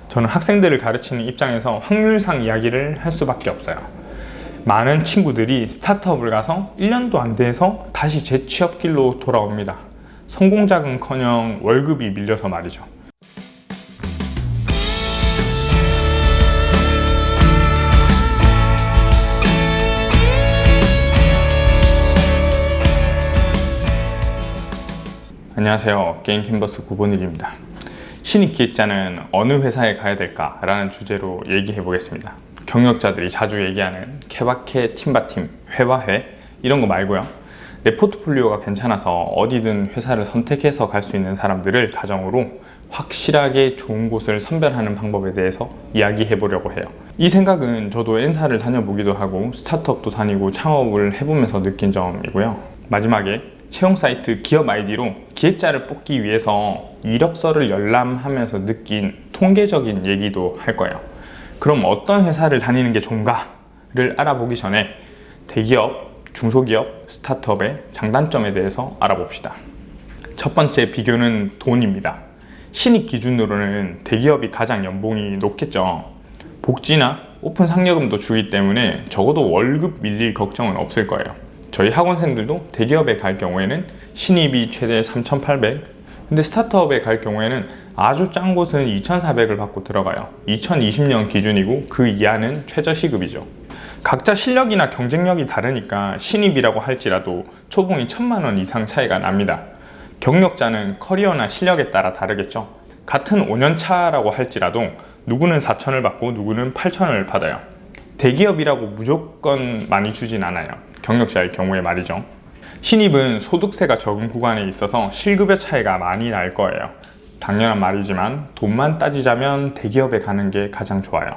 저는 학생들을 가르치는 입장에서 확률상 이야기를 할 수밖에 없어요. 많은 친구들이 스타트업을 가서 1년도 안 돼서 다시 재취업길로 돌아옵니다. 성공작은커녕 월급이 밀려서 말이죠. 안녕하세요. 게임 캔버스 9번일입니다. 신입 기획자는 어느 회사에 가야 될까? 라는 주제로 얘기해 보겠습니다. 경력자들이 자주 얘기하는 케바케, 팀바팀, 회와회 이런 거 말고요. 내 포트폴리오가 괜찮아서 어디든 회사를 선택해서 갈 수 있는 사람들을 가정으로 확실하게 좋은 곳을 선별하는 방법에 대해서 이야기해 보려고 해요. 이 생각은 저도 N사를 다녀보기도 하고 스타트업도 다니고 창업을 해보면서 느낀 점이고요. 마지막에 채용 사이트 기업 아이디로 기획자를 뽑기 위해서 이력서를 열람하면서 느낀 통계적인 얘기도 할 거예요. 그럼 어떤 회사를 다니는 게 좋은가를 알아보기 전에 대기업, 중소기업, 스타트업의 장단점에 대해서 알아봅시다. 첫 번째 비교는 돈입니다. 신입 기준으로는 대기업이 가장 연봉이 높겠죠. 복지나 오픈 상여금도 주기 때문에 적어도 월급 밀릴 걱정은 없을 거예요. 저희 학원생들도 대기업에 갈 경우에는 신입이 최대 3,800, 근데 스타트업에 갈 경우에는 아주 짠 곳은 2,400을 받고 들어가요. 2020년 기준이고 그 이하는 최저시급이죠. 각자 실력이나 경쟁력이 다르니까 신입이라고 할지라도 초봉이 1,000만 원 이상 차이가 납니다. 경력자는 커리어나 실력에 따라 다르겠죠. 같은 5년 차라고 할지라도 누구는 4,000을 받고 누구는 8,000을 받아요. 대기업이라고 무조건 많이 주진 않아요. 경력자일 경우에 말이죠. 신입은 소득세가 적은 구간에 있어서 실급여 차이가 많이 날 거예요. 당연한 말이지만 돈만 따지자면 대기업에 가는 게 가장 좋아요.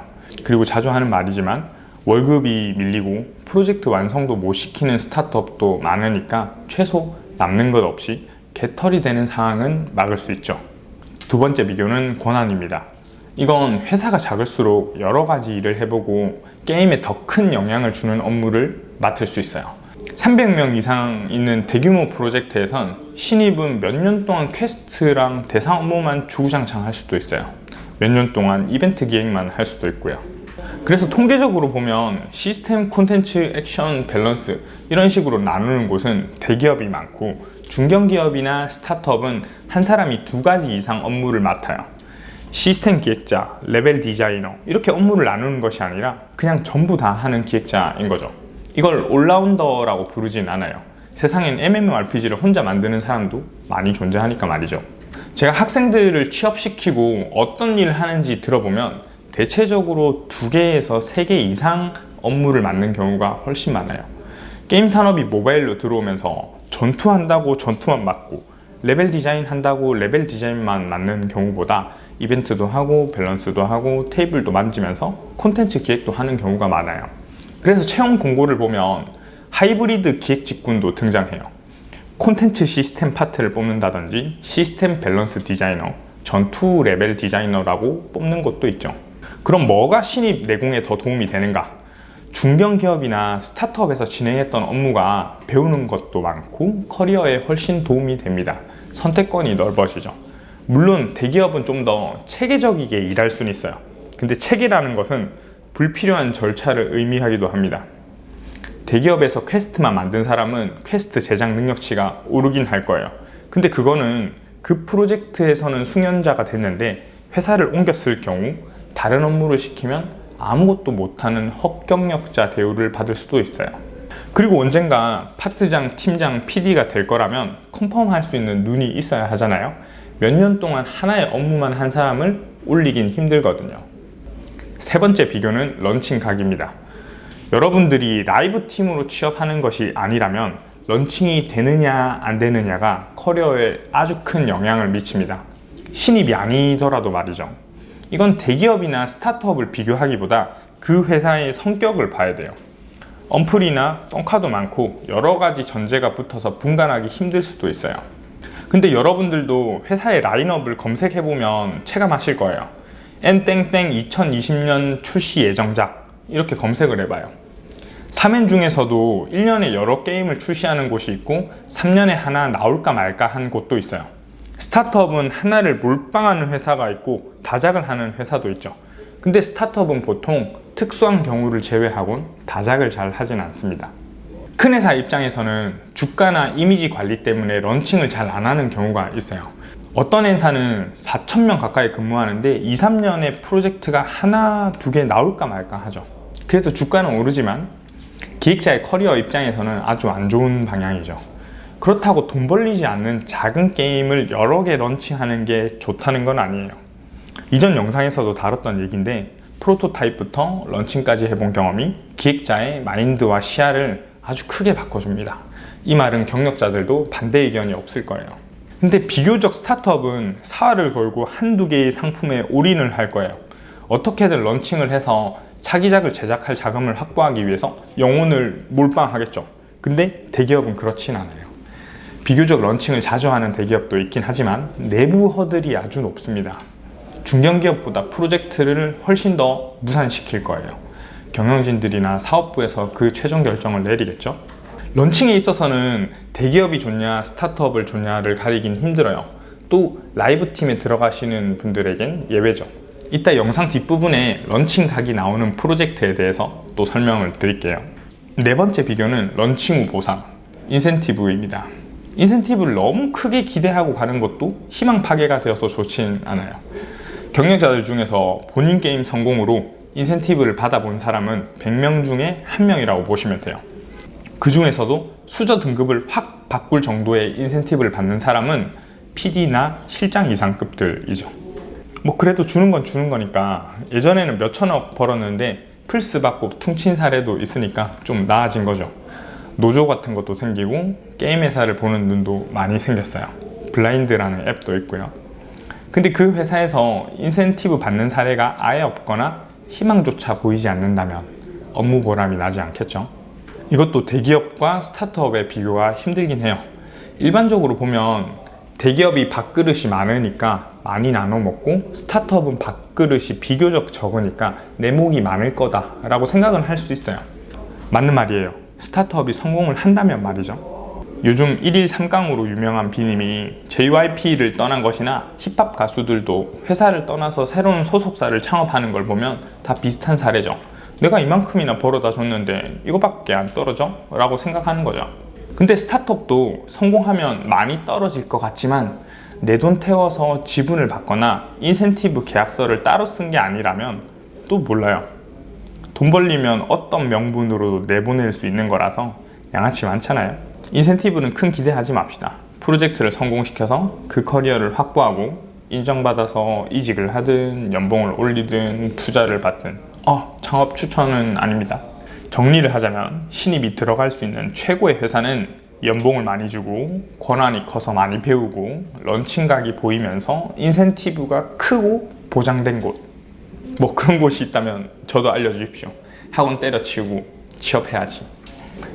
그리고 자주 하는 말이지만 월급이 밀리고 프로젝트 완성도 못 시키는 스타트업도 많으니까 최소 남는 것 없이 개털이 되는 상황은 막을 수 있죠. 두 번째 비교는 권한입니다. 이건 회사가 작을수록 여러 가지 일을 해보고 게임에 더 큰 영향을 주는 업무를 맡을 수 있어요. 300명 이상 있는 대규모 프로젝트에선 신입은 몇 년 동안 퀘스트랑 대상 업무만 주구장창 할 수도 있어요. 몇 년 동안 이벤트 기획만 할 수도 있고요. 그래서 통계적으로 보면 시스템, 콘텐츠, 액션, 밸런스 이런 식으로 나누는 곳은 대기업이 많고 중견기업이나 스타트업은 한 사람이 2가지 이상 업무를 맡아요. 시스템 기획자, 레벨 디자이너 이렇게 업무를 나누는 것이 아니라 그냥 전부 다 하는 기획자인 거죠. 이걸 올라운더라고 부르진 않아요. 세상엔 MMORPG를 혼자 만드는 사람도 많이 존재하니까 말이죠. 제가 학생들을 취업시키고 어떤 일을 하는지 들어보면 대체적으로 2개에서 3개 이상 업무를 맡는 경우가 훨씬 많아요. 게임 산업이 모바일로 들어오면서 전투한다고 전투만 맡고 레벨 디자인 한다고 레벨 디자인만 맡는 경우보다 이벤트도 하고 밸런스도 하고 테이블도 만지면서 콘텐츠 기획도 하는 경우가 많아요. 그래서 채용 공고를 보면 하이브리드 기획 직군도 등장해요. 콘텐츠 시스템 파트를 뽑는다든지 시스템 밸런스 디자이너, 전투 레벨 디자이너라고 뽑는 것도 있죠. 그럼 뭐가 신입 내공에 더 도움이 되는가? 중견기업이나 스타트업에서 진행했던 업무가 배우는 것도 많고 커리어에 훨씬 도움이 됩니다. 선택권이 넓어지죠. 물론 대기업은 좀 더 체계적이게 일할 수는 있어요. 근데 체계라는 것은 불필요한 절차를 의미하기도 합니다. 대기업에서 퀘스트만 만든 사람은 퀘스트 제작 능력치가 오르긴 할 거예요. 근데 그거는 그 프로젝트에서는 숙련자가 됐는데 회사를 옮겼을 경우 다른 업무를 시키면 아무것도 못하는 헛경력자 대우를 받을 수도 있어요. 그리고 언젠가 파트장, 팀장, PD가 될 거라면 컨펌할 수 있는 눈이 있어야 하잖아요. 몇 년 동안 하나의 업무만 한 사람을 올리긴 힘들거든요. 세 번째 비교는 런칭 각입니다. 여러분들이 라이브 팀으로 취업하는 것이 아니라면 런칭이 되느냐 안 되느냐가 커리어에 아주 큰 영향을 미칩니다. 신입이 아니더라도 말이죠. 이건 대기업이나 스타트업을 비교하기보다 그 회사의 성격을 봐야 돼요. 언플이나 뻥카도 많고 여러 가지 전제가 붙어서 분간하기 힘들 수도 있어요. 근데 여러분들도 회사의 라인업을 검색해보면 체감하실 거예요. n땡땡 2020년 출시 예정작 이렇게 검색을 해봐요. 3년 중에서도 1년에 여러 게임을 출시하는 곳이 있고 3년에 하나 나올까 말까 한 곳도 있어요. 스타트업은 하나를 몰빵하는 회사가 있고 다작을 하는 회사도 있죠. 근데 스타트업은 보통 특수한 경우를 제외하곤 다작을 잘 하진 않습니다. 큰 회사 입장에서는 주가나 이미지 관리 때문에 런칭을 잘 안 하는 경우가 있어요. 어떤 회사는 4,000명 가까이 근무하는데 2, 3년에 프로젝트가 하나, 두 개 나올까 말까 하죠. 그래도 주가는 오르지만 기획자의 커리어 입장에서는 아주 안 좋은 방향이죠. 그렇다고 돈 벌리지 않는 작은 게임을 여러 개 런칭하는 게 좋다는 건 아니에요. 이전 영상에서도 다뤘던 얘기인데 프로토타입부터 런칭까지 해본 경험이 기획자의 마인드와 시야를 아주 크게 바꿔줍니다. 이 말은 경력자들도 반대 의견이 없을 거예요. 근데 비교적 스타트업은 사활을 걸고 한두 개의 상품에 올인을 할 거예요. 어떻게든 런칭을 해서 차기작을 제작할 자금을 확보하기 위해서 영혼을 몰빵하겠죠. 근데 대기업은 그렇진 않아요. 비교적 런칭을 자주 하는 대기업도 있긴 하지만 내부 허들이 아주 높습니다. 중견기업보다 프로젝트를 훨씬 더 무산시킬 거예요. 경영진들이나 사업부에서 그 최종 결정을 내리겠죠. 런칭에 있어서는 대기업이 좋냐 스타트업을 좋냐를 가리긴 힘들어요. 또 라이브 팀에 들어가시는 분들에겐 예외죠. 이따 영상 뒷부분에 런칭 각이 나오는 프로젝트에 대해서 또 설명을 드릴게요. 네 번째 비교는 런칭 후 보상, 인센티브입니다. 인센티브를 너무 크게 기대하고 가는 것도 희망 파괴가 되어서 좋진 않아요. 경력자들 중에서 본인 게임 성공으로 인센티브를 받아본 사람은 100명 중에 1명이라고 보시면 돼요. 그 중에서도 수저 등급을 확 바꿀 정도의 인센티브를 받는 사람은 PD나 실장 이상급들이죠. 뭐 그래도 주는 건 주는 거니까 예전에는 몇천억 벌었는데 플스 받고 퉁친 사례도 있으니까 좀 나아진 거죠. 노조 같은 것도 생기고 게임 회사를 보는 눈도 많이 생겼어요. 블라인드라는 앱도 있고요. 근데 그 회사에서 인센티브 받는 사례가 아예 없거나 희망조차 보이지 않는다면 업무 보람이 나지 않겠죠. 이것도 대기업과 스타트업의 비교가 힘들긴 해요. 일반적으로 보면 대기업이 밥그릇이 많으니까 많이 나눠 먹고 스타트업은 밥그릇이 비교적 적으니까 내 몫이 많을 거다라고 생각은 할 수 있어요. 맞는 말이에요. 스타트업이 성공을 한다면 말이죠. 요즘 1일 3강으로 유명한 비님이 JYP를 떠난 것이나 힙합 가수들도 회사를 떠나서 새로운 소속사를 창업하는 걸 보면 다 비슷한 사례죠. 내가 이만큼이나 벌어다 줬는데 이거밖에 안 떨어져? 라고 생각하는 거죠. 근데 스타트업도 성공하면 많이 떨어질 것 같지만 내 돈 태워서 지분을 받거나 인센티브 계약서를 따로 쓴 게 아니라면 또 몰라요. 돈 벌리면 어떤 명분으로도 내보낼 수 있는 거라서 양아치 많잖아요. 인센티브는 큰 기대하지 맙시다. 프로젝트를 성공시켜서 그 커리어를 확보하고 인정받아서 이직을 하든 연봉을 올리든 투자를 받든 창업 추천은 아닙니다. 정리를 하자면 신입이 들어갈 수 있는 최고의 회사는 연봉을 많이 주고 권한이 커서 많이 배우고 런칭각이 보이면서 인센티브가 크고 보장된 곳. 뭐 그런 곳이 있다면 저도 알려주십시오. 학원 때려치우고 취업해야지.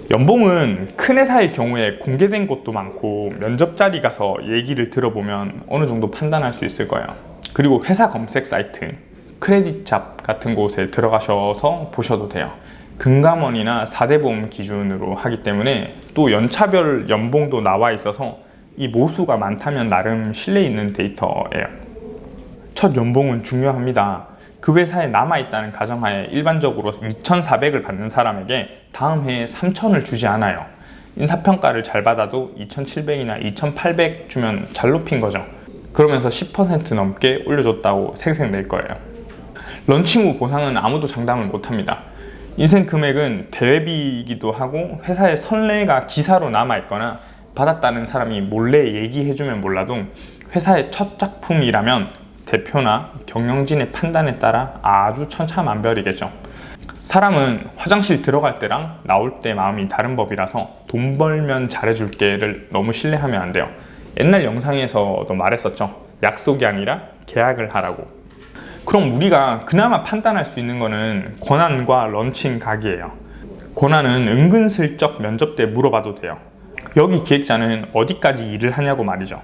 연봉은 큰 회사의 경우에 공개된 곳도 많고 면접 자리 가서 얘기를 들어보면 어느 정도 판단할 수 있을 거예요. 그리고 회사 검색 사이트 크레딧잡 같은 곳에 들어가셔서 보셔도 돼요. 금감원이나 4대 보험 기준으로 하기 때문에 또 연차별 연봉도 나와 있어서 이 모수가 많다면 나름 신뢰 있는 데이터예요. 첫 연봉은 중요합니다. 그 회사에 남아있다는 가정하에 일반적으로 2,400을 받는 사람에게 다음 해에 3,000을 주지 않아요. 인사평가를 잘 받아도 2,700이나 2,800 주면 잘 높인 거죠. 그러면서 10% 넘게 올려줬다고 생색 낼 거예요. 런칭 후 보상은 아무도 장담을 못합니다. 인생 금액은 대회비이기도 하고 회사의 선례가 기사로 남아있거나 받았다는 사람이 몰래 얘기해주면 몰라도 회사의 첫 작품이라면 대표나 경영진의 판단에 따라 아주 천차만별이겠죠. 사람은 화장실 들어갈 때랑 나올 때 마음이 다른 법이라서 돈 벌면 잘해줄게를 너무 신뢰하면 안 돼요. 옛날 영상에서도 말했었죠. 약속이 아니라 계약을 하라고. 그럼 우리가 그나마 판단할 수 있는 거는 권한과 런칭 각이에요. 권한은 은근슬쩍 면접 때 물어봐도 돼요. 여기 기획자는 어디까지 일을 하냐고 말이죠.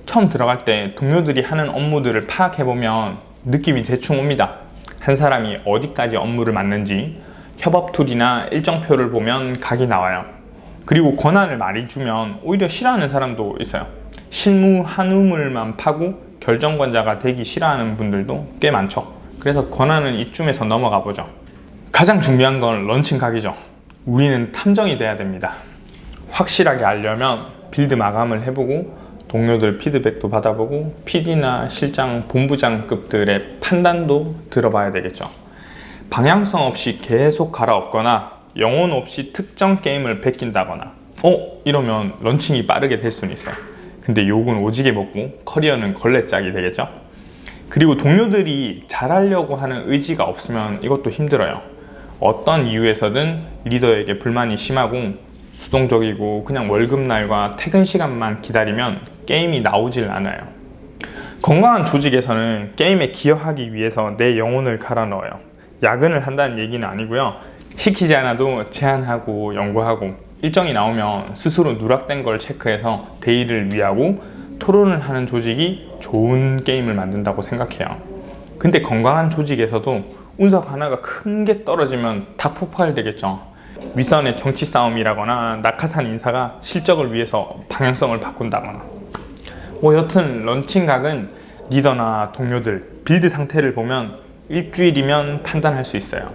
처음 들어갈 때 동료들이 하는 업무들을 파악해보면 느낌이 대충 옵니다. 한 사람이 어디까지 업무를 맡는지 협업 툴이나 일정표를 보면 각이 나와요. 그리고 권한을 많이 주면 오히려 싫어하는 사람도 있어요. 실무 한 우물만 파고 결정권자가 되기 싫어하는 분들도 꽤 많죠. 그래서 권하는 이쯤에서 넘어가 보죠. 가장 중요한 건 런칭 각이죠. 우리는 탐정이 돼야 됩니다. 확실하게 알려면 빌드 마감을 해보고 동료들 피드백도 받아보고 PD나 실장, 본부장급들의 판단도 들어봐야 되겠죠. 방향성 없이 계속 갈아엎거나 영혼 없이 특정 게임을 베낀다거나 이러면 런칭이 빠르게 될 수는 있어요. 근데 욕은 오지게 먹고 커리어는 걸레짝이 되겠죠. 그리고 동료들이 잘하려고 하는 의지가 없으면 이것도 힘들어요. 어떤 이유에서든 리더에게 불만이 심하고 수동적이고 그냥 월급날과 퇴근 시간만 기다리면 게임이 나오질 않아요. 건강한 조직에서는 게임에 기여하기 위해서 내 영혼을 갈아 넣어요. 야근을 한다는 얘기는 아니고요. 시키지 않아도 제안하고 연구하고 일정이 나오면 스스로 누락된 걸 체크해서 대의를 위하고 토론을 하는 조직이 좋은 게임을 만든다고 생각해요. 근데 건강한 조직에서도 운석 하나가 큰 게 떨어지면 다 폭발되겠죠. 윗선의 정치 싸움이라거나 낙하산 인사가 실적을 위해서 방향성을 바꾼다거나 여튼 런칭각은 리더나 동료들, 빌드 상태를 보면 일주일이면 판단할 수 있어요.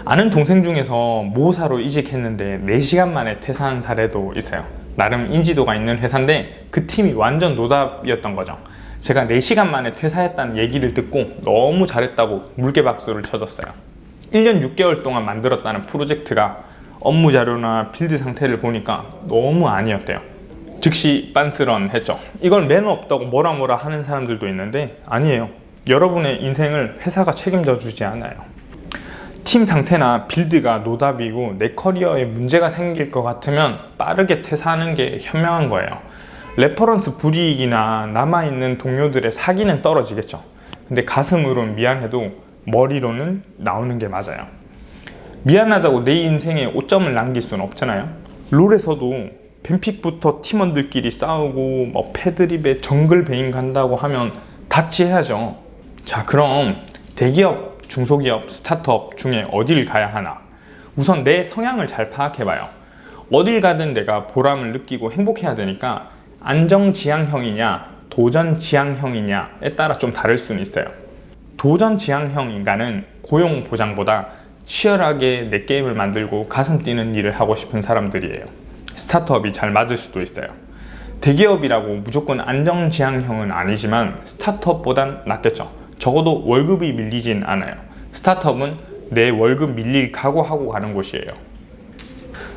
아는 동생 중에서 모사로 이직했는데 4시간 만에 퇴사한 사례도 있어요. 나름 인지도가 있는 회사인데 그 팀이 완전 노답이었던 거죠. 제가 4시간 만에 퇴사했다는 얘기를 듣고 너무 잘했다고 물개박수를 쳐줬어요. 1년 6개월 동안 만들었다는 프로젝트가 업무 자료나 빌드 상태를 보니까 너무 아니었대요. 즉시 빤스런했죠. 이걸 매너 없다고 뭐라 하는 사람들도 있는데 아니에요. 여러분의 인생을 회사가 책임져 주지 않아요. 팀 상태나 빌드가 노답이고 내 커리어에 문제가 생길 것 같으면 빠르게 퇴사하는 게 현명한 거예요. 레퍼런스 불이익이나 남아있는 동료들의 사기는 떨어지겠죠. 근데 가슴으로는 미안해도 머리로는 나오는 게 맞아요. 미안하다고 내 인생에 오점을 남길 수는 없잖아요. 롤에서도 뱀픽부터 팀원들끼리 싸우고 패드립에 정글 베인 간다고 하면 다치해야죠. 자, 그럼 대기업, 중소기업, 스타트업 중에 어딜 가야 하나? 우선 내 성향을 잘 파악해봐요. 어딜 가든 내가 보람을 느끼고 행복해야 되니까 안정지향형이냐 도전지향형이냐에 따라 좀 다를 수는 있어요. 도전지향형 인간은 고용 보장보다 치열하게 내 게임을 만들고 가슴 뛰는 일을 하고 싶은 사람들이에요. 스타트업이 잘 맞을 수도 있어요. 대기업이라고 무조건 안정지향형은 아니지만 스타트업보단 낫겠죠. 적어도 월급이 밀리진 않아요. 스타트업은 내 월급 밀릴 각오하고 가는 곳이에요.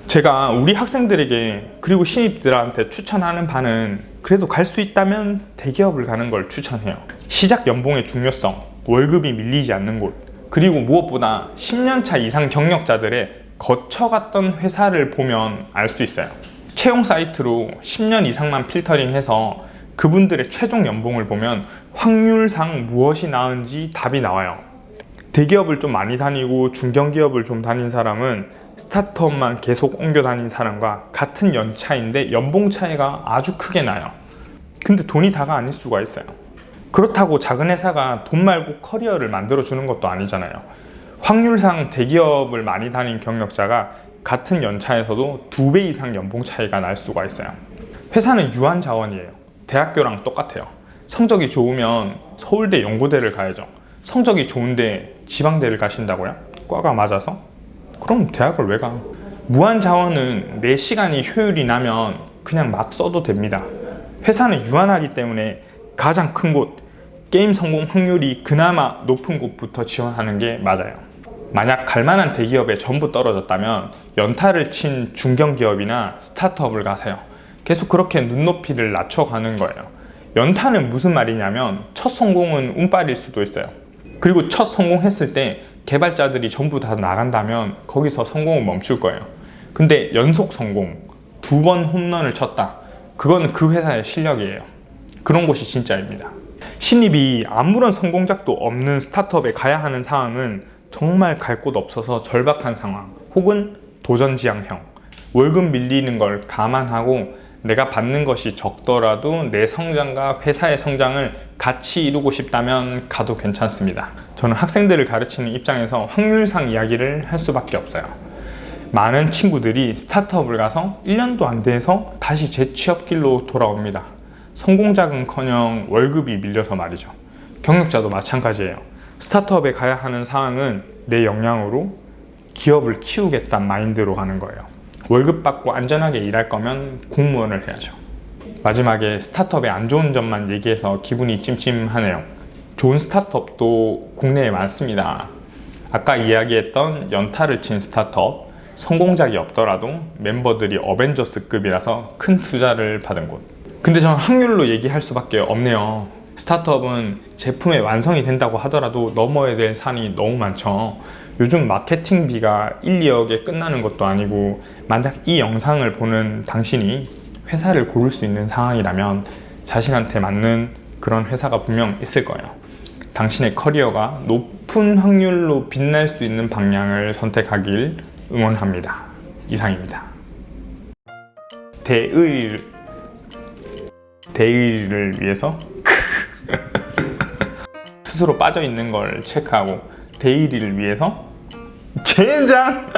제가 우리 학생들에게 그리고 신입들한테 추천하는 바는 그래도 갈 수 있다면 대기업을 가는 걸 추천해요. 시작 연봉의 중요성, 월급이 밀리지 않는 곳, 그리고 무엇보다 10년차 이상 경력자들의 거쳐갔던 회사를 보면 알 수 있어요. 채용 사이트로 10년 이상만 필터링해서 그분들의 최종 연봉을 보면 확률상 무엇이 나은지 답이 나와요. 대기업을 좀 많이 다니고 중견기업을 좀 다닌 사람은 스타트업만 계속 옮겨 다닌 사람과 같은 연차인데 연봉 차이가 아주 크게 나요. 근데 돈이 다가 아닐 수가 있어요. 그렇다고 작은 회사가 돈 말고 커리어를 만들어 주는 것도 아니잖아요. 확률상 대기업을 많이 다닌 경력자가 같은 연차에서도 2배 이상 연봉 차이가 날 수가 있어요. 회사는 유한 자원이에요. 대학교랑 똑같아요. 성적이 좋으면 서울대 연고대를 가야죠. 성적이 좋은데 지방대를 가신다고요? 과가 맞아서? 그럼 대학을 왜 가? 무한 자원은 내 시간이 효율이 나면 그냥 막 써도 됩니다. 회사는 유한하기 때문에 가장 큰 곳, 게임 성공 확률이 그나마 높은 곳부터 지원하는 게 맞아요. 만약 갈만한 대기업에 전부 떨어졌다면 연타를 친 중견기업이나 스타트업을 가세요. 계속 그렇게 눈높이를 낮춰가는 거예요. 연타는 무슨 말이냐면 첫 성공은 운빨일 수도 있어요. 그리고 첫 성공했을 때 개발자들이 전부 다 나간다면 거기서 성공은 멈출 거예요. 근데 연속 성공, 2번 홈런을 쳤다. 그거는 그 회사의 실력이에요. 그런 곳이 진짜입니다. 신입이 아무런 성공작도 없는 스타트업에 가야 하는 상황은 정말 갈 곳 없어서 절박한 상황, 혹은 도전지향형, 월급 밀리는 걸 감안하고 내가 받는 것이 적더라도 내 성장과 회사의 성장을 같이 이루고 싶다면 가도 괜찮습니다. 저는 학생들을 가르치는 입장에서 확률상 이야기를 할 수밖에 없어요. 많은 친구들이 스타트업을 가서 1년도 안 돼서 다시 재취업길로 돌아옵니다. 성공작은커녕 월급이 밀려서 말이죠. 경력자도 마찬가지예요. 스타트업에 가야 하는 상황은 내 역량으로 기업을 키우겠다는 마인드로 가는 거예요. 월급 받고 안전하게 일할 거면 공무원을 해야죠. 마지막에 스타트업의 안 좋은 점만 얘기해서 기분이 찜찜하네요. 좋은 스타트업도 국내에 많습니다. 아까 이야기했던 연타를 친 스타트업, 성공작이 없더라도 멤버들이 어벤져스급이라서 큰 투자를 받은 곳. 근데 전 확률로 얘기할 수밖에 없네요. 스타트업은 제품의 완성이 된다고 하더라도 넘어야 될 산이 너무 많죠. 요즘 마케팅비가 1, 2억에 끝나는 것도 아니고, 만약 이 영상을 보는 당신이 회사를 고를 수 있는 상황이라면 자신한테 맞는 그런 회사가 분명 있을 거예요. 당신의 커리어가 높은 확률로 빛날 수 있는 방향을 선택하길 응원합니다. 이상입니다. 대의를 위해서 스스로 빠져있는 걸 체크하고 대의를 위해서 젠장!